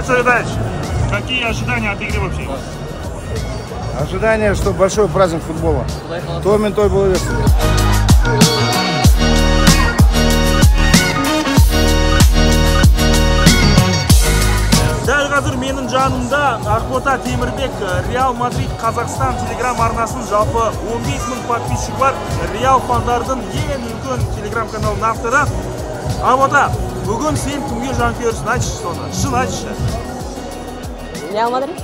Большой удачи. Какие ожидания от игры вообще? Ожидание, что большой праздник футбола. Той мен той бола берсин. Дәл қазір менің жанымда Ақбота Темірбек, Реал Мадрид Қазақстан телеграм арнасының жалпы 15 000 подписчик бар. Реал фандардың ең үлкен телеграм каналының авторы. Ақбота, бүгін сен кімге жанкүйерсің? Айтшы соны. Шын айтшы. Реал Мадрид?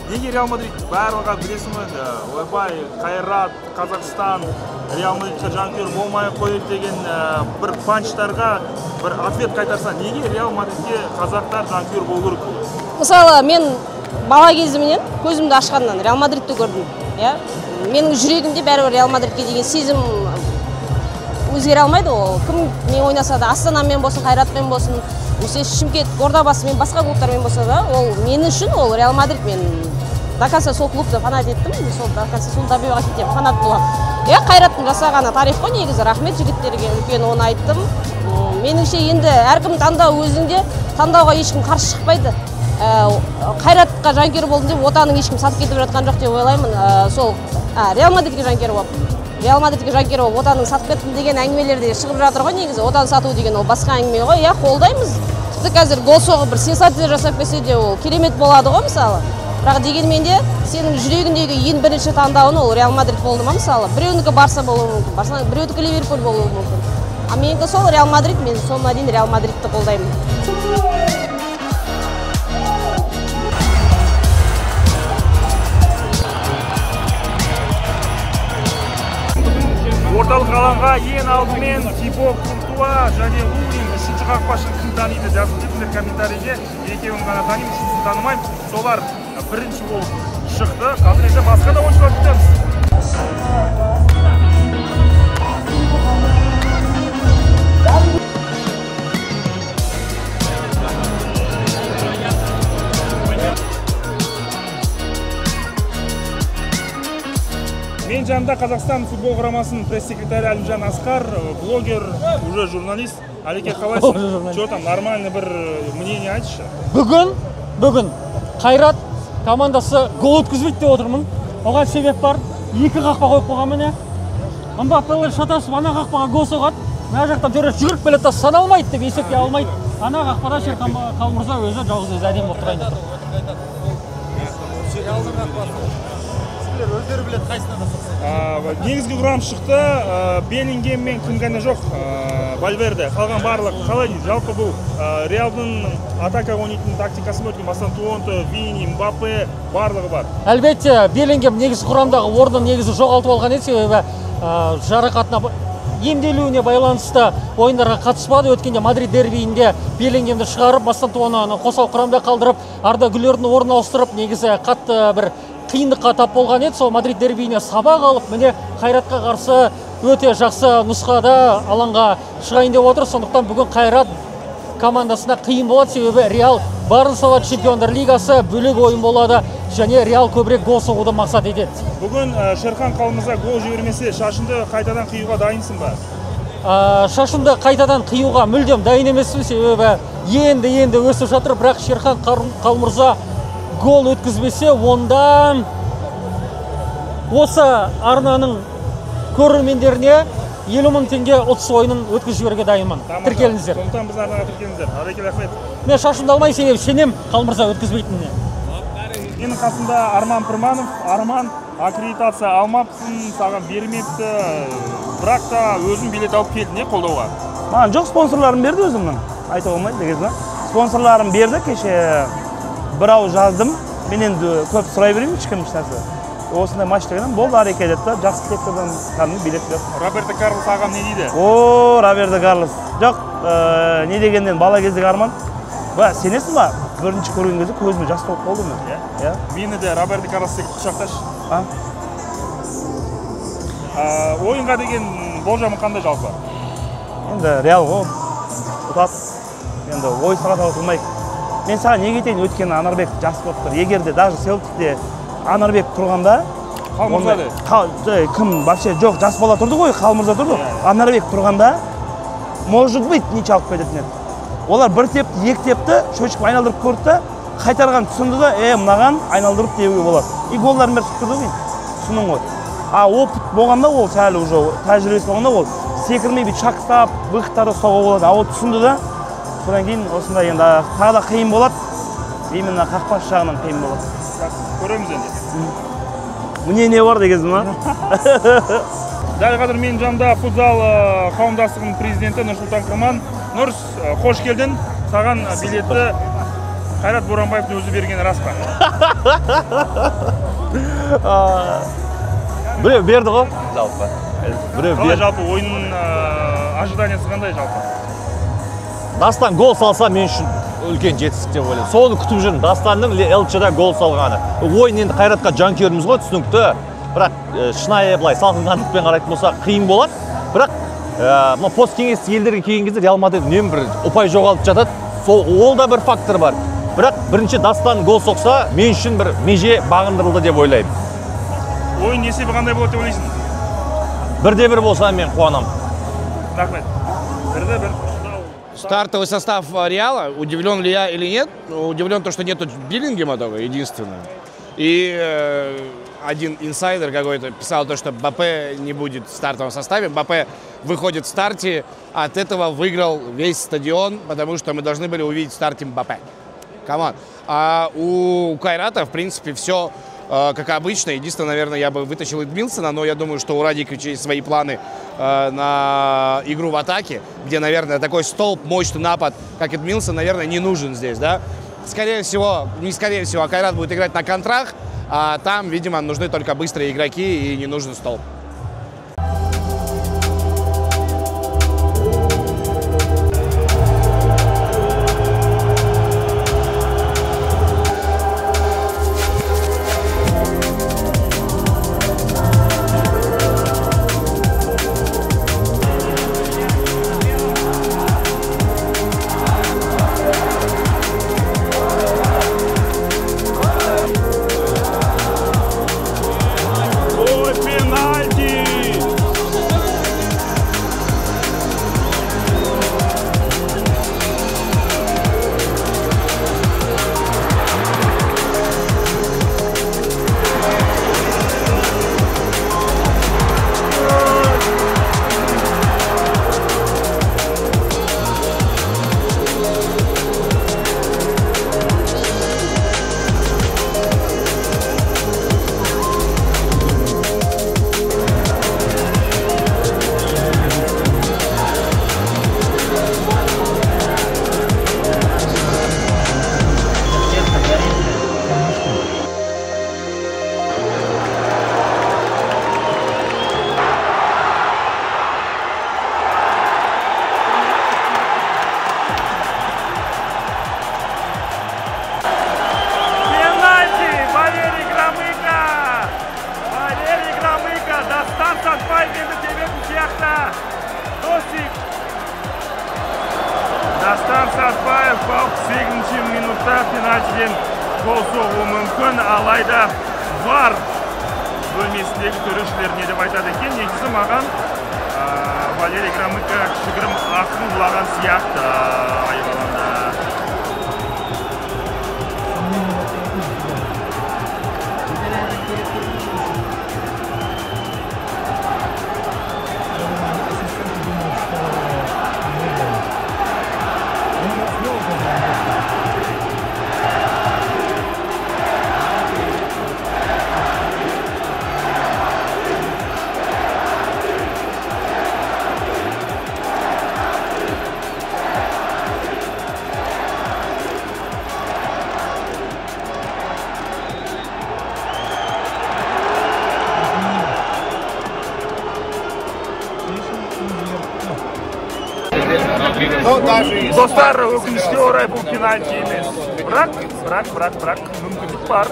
Неге Реал Мадрид? Барлығы білесің енді. Ойбай, Қайрат, Қазақстан, Реал Мадридқа жанкүйер болмай қойып деген бір панчтарға бір ответ қайтарса, неге Реал Мадридке қазақтар жанкүйер болу керек? Мысалы, мен бала кезімнен көзімді ашқаннан Реал Мадридті көрдім. Менің жүрегімде бәрібір Реал Мадридке деген сезім өзгере алмайды. Ол кім мен ойнаса да, Астанамен болсын, Қайратпен болсын, Шымкент, Ордабасымен, басқа клубтармен болса да, ол мен үшін ол Реал Мадрид. Мен до конца сол клубты фанат еттім, сол до конца сол табиғат етем, фанат боламын. Қайраттың жасағаны тарих қой, негізі рахмет жігіттерге, үлкен оны айттым. Меніңше енді әркім таңдау өзінде, таңдауға ешкім қарсы шықпайды. Қайратқа жанкүйер болдым деп отаның ешкім сатып кетіп жатқан жоқ деп ойлаймын. Сол Реал Мадридке жанкүйер болып. Реал Мадридке жанкүйер болып отаның сатып кеттім деген әңгімелерде шығып жатыр ғой, негізі отан сату деген ол басқа әңгіме ғой. Қолдаймыз. Тіпті қазір гол соғып бір сенсация жасап келсе де ол керемет болады ғой, мысалы. Бірақ дегенмен де сенің жүрегіндегі ең бірінші таңдауын ол Реал Мадрид болды ма, мысалы. Біреуінікі Барса болуы мүмкін, біреуінікі Ливерпуль болуы мүмкін. А менікі сол Реал Мадрид, мен соңына дейін Реал Мадридті қолдаймын. Орталық алаңға ең алдымен Тибо Куртуа және Лурин үшінші қақпашыны кім таниды жазып кетіңдер комментарийге. Екеуін ғана танимын, үшіншісін танымаймын. Солар бірінші болып шықты. Қазір енді басқа да ойыншылар күтеміз. Мен жанымда Қазақстан футбол құрамасының пресс-секретарі Әлімжан Асқар, блогер, уже журналист. Әлеке, қалайсың? Что там, нормальный бір мнение айтшы? Бүгін Қайрат командасы гол өткізбейді деп отырмын. Оған себеп бар. 2 қақпа қойып қойған міне. Мбаппелер шатасып, ана қақпаға гол соғады. Мына жақтан жүгіріп келеді да саналмайды деп есепке алмайды. Ана қақпада Шерхан Қалмырза өзі жалғыз әдемі болып тұрайын деп тұр. Өздері біледі қайсына да соқса. Негізгі құрам шықты, Беллингеммен кім ғана жоқ, Вальверде, қалған барлық. Қалай жалпы бұл Реалдың атака ойнайтын тактикасы өткен, бастан Туонто, Вини, Мбаппе барлығы бар. Әлбетте, Беллингем негізі құрамдағы орнын негізі жоғалтып алған еді, себебі жарақатына емделуіне байланысты ойындарға қатыспады. Өткенде Мадрид дербиінде Беллингемді шығарып, бастан Туононы қосал құрамда қалдырып, Арда Гүлердің орнын ауыстырып, негізі қатты бір қиындыққа тап болған еді. Сол Мадрид дербиіне сабақ алып, міне Қайратқа қарсы өте жақсы нұсқада алаңға шығайын деп отыр. Сондықтан бүгін Қайрат командасына қиын болады, себебі Реал барын салады, Чемпиондар лигасы бөлек ойын болады және Реал көбірек гол соғуды мақсат етеді. Бүгін Шерхан Қалмырза гол жібермесе, шашынды қайтадан қиюға дайынсың ба? Шашынды қайтадан қиюға мүлдем дайын емеспін, себебі енді өсіп жатыр, бірақ Шерхан Қалмырза гол өткізбесе, онда осы арнаның көрермендеріне 50 000 теңге ұтыс ойынын өткізіп жіберуге дайынмын. Тіркеліңіздер. Сондықтан біз арнаға тіркеліңіздер. Әлеке, рахмет. Мен шашымды алмай себебі сенем Қалмырза өткізбейтініне. Менің қасымда Арман Пірманов. Арман, аккредитация алмапсың, саған бермепті, бірақ та өзің билет алып келдің, не қолдауға? Маған жоқ, спонсорларым берді өзімнің. Айта болмайды дегенде. Спонсорларым берді, кеше бір ауыз жаздым. Мен енді көп сұрай беремін, ешкім ешнәрсе. Осындай матч дегенім болды, әрекет етті, жақсы сектордан кәдімгі билет берді. Роберто Карлос ағам не дейді? Роберто Карлос. Жоқ, не дегеннен бала кездегі Арман. Сенесің ба? Бірінші көрген кезде көзіме жас толып қалды мен. Мені де Роберто Карлос секілді құшақташ. Ойынға деген болжамы қандай жалпы? Енді Реал ғой, ұтады. Енді ой сағат ұтылмайды. Мен саған неге айтайын, өткен Анарбек жас болып тұр. Егерде даже Селтикте Анарбек тұрғанда, кім вообще жоқ, жас бала тұрды ғой, Қалмырза тұрды. Анарбек тұрғанда, может быть, не чалып кететін еді. Олар бір тепті, екі тепті, шөшіп айналдырып көрді, қайтарған түсінді да, мынаған айналдырып деуге болады. И голдардың бәрі шықты ғой, түсінің ғой. А опыт болғанда ол сәл уже тәжірибесі болғанда ол секірмей бүй шақстап, бұйықтарды ұстауға болады. А ол түсінді да, содан кейін осында енді тағы да қиын болады. Именно қақпашы жағынан қиын болады. Көреміз енді. Міне не бар дегенсің ма? Дәл қазір менің жанымда футзал қауымдастығының президенті Нұрсұлтан Құрман. Нұрс, қош келдің. Саған билетті Қайрат Боранбаевтың өзі берген рас па? Біреу берді ғой, жалпы. Қалай жалпы ойынның ожиданиясы қандай жалпы? Дастан гол салса мен үшін үлкен жетістік деп ойлаймын. Соны күтіп жүрмін. Дастанның ЛЧ-да гол салғаны. Ойын енді Қайратқа жанкүйеріміз ғой, түсінікті. Бірақ шынайы былай салқынқандықпен қарайтын болса қиын болады. Бірақ посткеңестік елдерге келген кезде Реал Мадрид үнемі бір ұпай жоғалтып жатады. Ол да бір фактор бар. Бірақ бірінші Дастан гол соқса, мен үшін бір меже бағындырылды деп ойлаймын. Ойын есебі қандай болады деп ойлайсың? 1-1 болса мен қуанамын. Рахмет. 1-1. Стартовый состав Реала, удивлен ли я или нет? Удивлен то, что нету Беллингема только, единственное. И один инсайдер какой-то писал то, что Мбаппе не будет в стартовом составе. Мбаппе выходит в старте, от этого выиграл весь стадион, потому что мы должны были увидеть в старте Мбаппе. Камон. А у Кайрата, в принципе, все как обычно. Единственное, наверное, я бы вытащил Эдмилсона, но я думаю, что у Радиковича есть свои планы на игру в атаке, где, наверное, такой столб, мощный напад, как Эдмилсон, наверное, не нужен здесь, да. Скорее всего, не скорее всего, а Кайрат будет играть на контрах, а там, видимо, нужны только быстрые игроки и не нужен столб. Дастан Сатпаев 68 минутта пенальтиден гол соғуы мүмкін, алайда VAR бөлмесіндегі төрешілер не деп айтады екен, негізі маған Валерий Громыко кішігірім ақын бұлаған сияқты айбаланда. Достар, өкінішке орай бұл пенальти емес. Бірақ, мүмкіндік бар.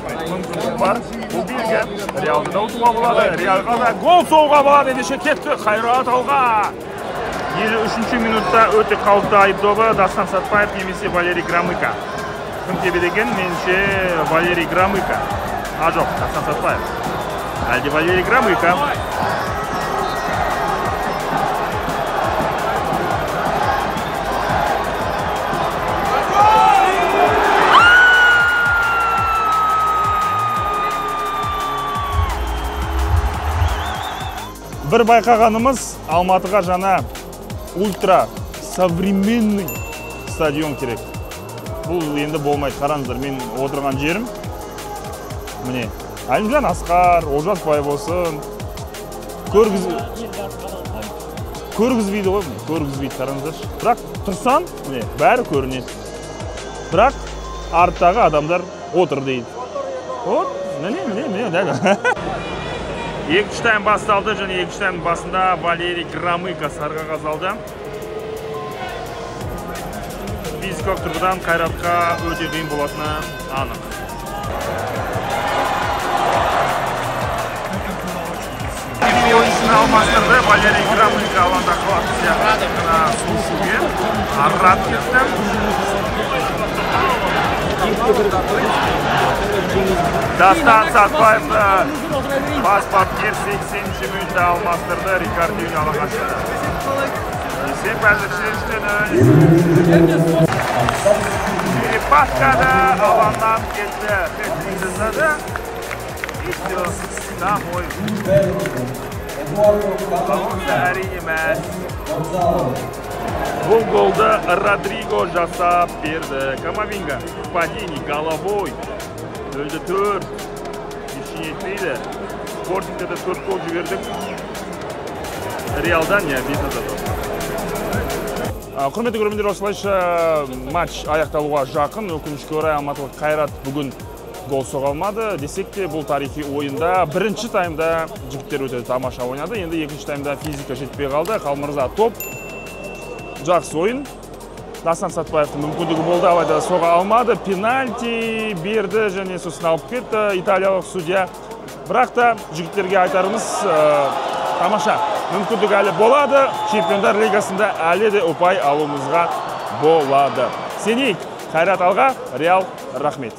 Бұл белгі. Реалды да ұтуға болады. Реалға да гол соғуға болады. Ендеше кетті Қайрат алға. 53 минутта өте қауіпті айыпдобы Дастан Сатпаев немесе Валерий Громыко. Кім тебедеген? Менше Валерий Громыко. А жоқ, Дастан Сатпаев. Әлде Валерий Громыко. бір байқағанымыз, Алматыға жаңа ультра современный стадион керек. Бұл енді болмайды. Қараңыздар, мен отырған жерім. Міне, Әлімжан Асқар, Олжас Бай болсын. Көргізбейді ғой, көргізбейді, қараңыздар. Бірақ тұрсам, міне, бәрі көрінеді. Бірақ арттағы адамдар отыр дейді. Вот, міне, дәл. Екінші тайм басталды, және екінші тайм басында Валерий Громыко сарға қазалды. Физикалық тұрғыдан Қайратқа өте қиын болатыны анық. Ойыншыны алмастырды, Валерий Громыко алаңда қалатын сияқты сүйісуге аррат кетті. Дастан Сатпаевты бас бапкер 80-ші минутта алмастырды, Рикардион алаңға шықты. Есеп әзір шештен Черепашкада алаңнан кетті, хет-трик жасады. Естері домой. Балонды әрине мәз. Бұл голды Родриго жасап берді. Камавинга, падение головой. Өлді 4. Ешін етпейді. Спортингтеді 4 гол жібердік. Реалдан не бизнесі. Құрметті көрермендер, осылайша матч аяқталуға жақын. Өкінішке орай Алматылық Қайрат бүгін гол соға алмады. Десек те бұл тарихи ойында бірінші таймда жігіттер өте тамаша ойнады. Енді екінші таймда физика жетпей қалды. Қалмырза топ. Жақсы ойын. Дастан Сатпаевтың мүмкіндігі болды, алайда соға алмады. Пенальти берді және сосын алып кетті италиялық судья. Бірақ та жігіттерге айтарымыз тамаша. Мүмкіндік әлі болады. Чемпиондар лигасында әлі де ұпай алуымызға болады. Сенейік. Қайрат алға, Реал рахмет.